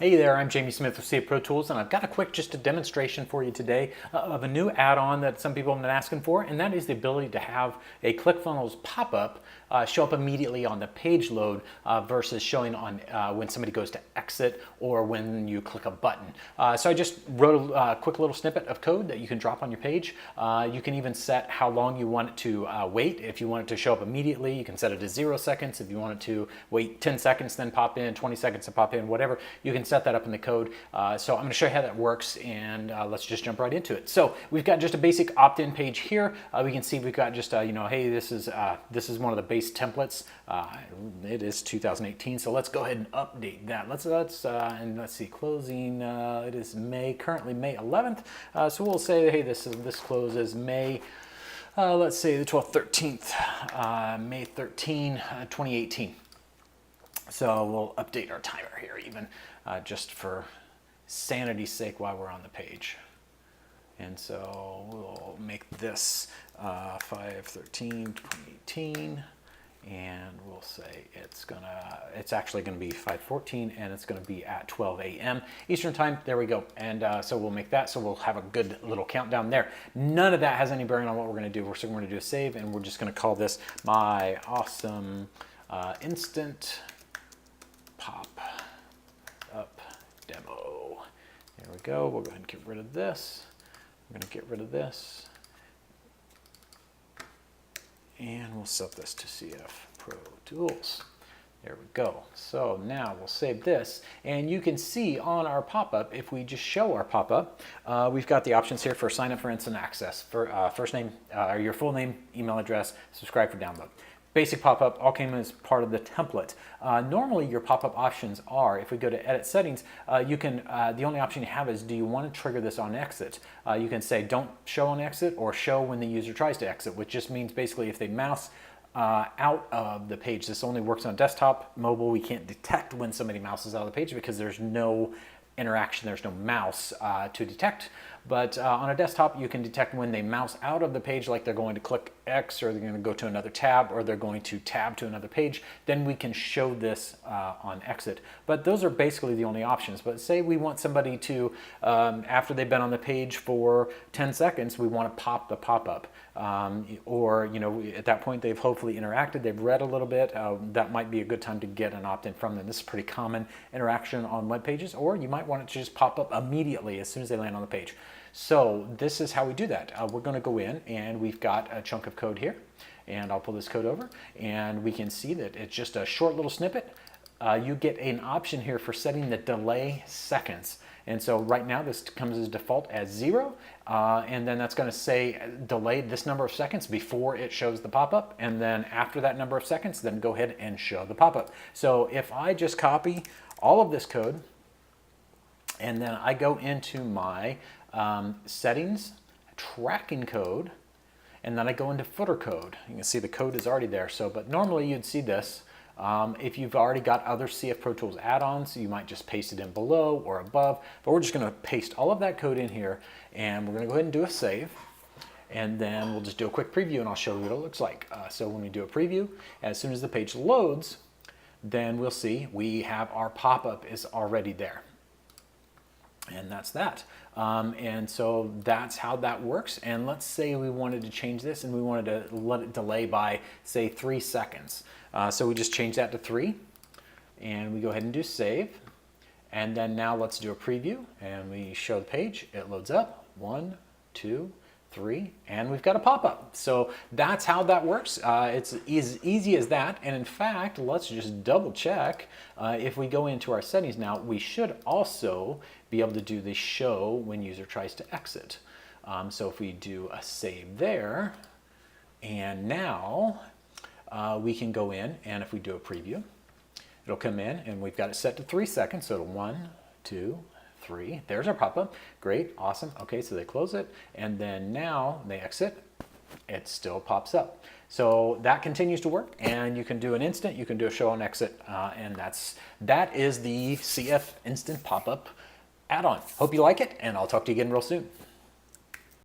Hey there, I'm Jamie Smith with CF Pro Tools, and I've got a quick just a demonstration for you today of a new add-on that some people have been asking for, and that is the ability to have a ClickFunnels pop-up show up immediately on the page load versus showing on when somebody goes to exit or when you click a button. So I just wrote a quick little snippet of code that you can drop on your page. You can even set how long you want it to wait. If you want it to show up immediately, you can set it to 0 seconds. If you want it to wait 10 seconds, then pop in, 20 seconds to pop in, whatever, you can set that up in the code. So I'm going to show you how that works, and let's just jump right into it. So we've got just a basic opt-in page here. We can see we've got just hey, this is one of the base templates. It is 2018, so let's go ahead and update that. Let's see, closing. It is currently May 11th. So we'll say, hey, this closes May. Let's say the 12th, 13th, May 13, 2018. So we'll update our timer here even just for sanity's sake while we're on the page. And so we'll make this 5/13/2018, and we'll say it's actually gonna be 5/14, and it's gonna be at 12 a.m. Eastern time. There we go. And so we'll make that, so we'll have a good little countdown there. None of that has any bearing on what we're gonna do. We're gonna do a save, and we're just gonna call this my awesome Instant Pop Up Demo. There we go. We'll go ahead and get rid of this. We're going to get rid of this. And we'll set this to CF Pro Tools. There we go. So now we'll save this, and you can see on our pop-up, if we just show our pop-up, we've got the options here for sign up for instant access, for first name, or your full name, email address, subscribe for download. Basic pop-up all came as part of the template. Normally your pop-up options are, if we go to edit settings, you can, the only option you have is, do you want to trigger this on exit? You can say don't show on exit or show when the user tries to exit, which just means basically if they mouse out of the page. This only works on desktop. Mobile, we can't detect when somebody mouses out of the page because there's no interaction, there's no mouse to detect. But on a desktop, you can detect when they mouse out of the page, like they're going to click X, or they're going to go to another tab, or they're going to tab to another page. Then we can show this on exit. But those are basically the only options. But say we want somebody to, after they've been on the page for 10 seconds, we want to pop the pop-up. Or, at that point, they've hopefully interacted, they've read a little bit. That might be a good time to get an opt-in from them. This is pretty common interaction on web pages, or you might want it to just pop up immediately as soon as they land on the page. So this is how we do that. We're going to go in, and we've got a chunk of code here, and I'll pull this code over, and we can see that it's just a short little snippet. You get an option here for setting the delay seconds. And so right now this comes as default as 0, and then that's going to say delay this number of seconds before it shows the pop-up, and then after that number of seconds, then go ahead and show the pop-up. So if I just copy all of this code, and then I go into my settings, tracking code, and then I go into footer code. You can see the code is already there. So, but normally you'd see this. If you've already got other CF Pro Tools add-ons, you might just paste it in below or above, but we're just going to paste all of that code in here, and we're going to go ahead and do a save, and then we'll just do a quick preview, and I'll show you what it looks like. So when we do a preview, as soon as the page loads, then we'll see we have our pop-up is already there. And that's that. And so that's how that works. And let's say we wanted to change this and we wanted to let it delay by, say, 3 seconds. So we just change that to 3, and we go ahead and do save. And then now let's do a preview, and we show the page. It loads up, 1, 2, 3, and we've got a pop-up. So that's how that works. It's as easy as that. And in fact, let's just double check. If we go into our settings now, we should also be able to do the show when user tries to exit. So if we do a save there, and now we can go in, and if we do a preview, it'll come in, and we've got it set to 3 seconds. So it'll 1, 2, 3. There's our pop-up. Great, awesome. Okay, so they close it, and then now they exit. It still pops up. So that continues to work, and you can do an instant, you can do a show on exit, and that is the CF Instant Pop-Up add-on. Hope you like it, and I'll talk to you again real soon.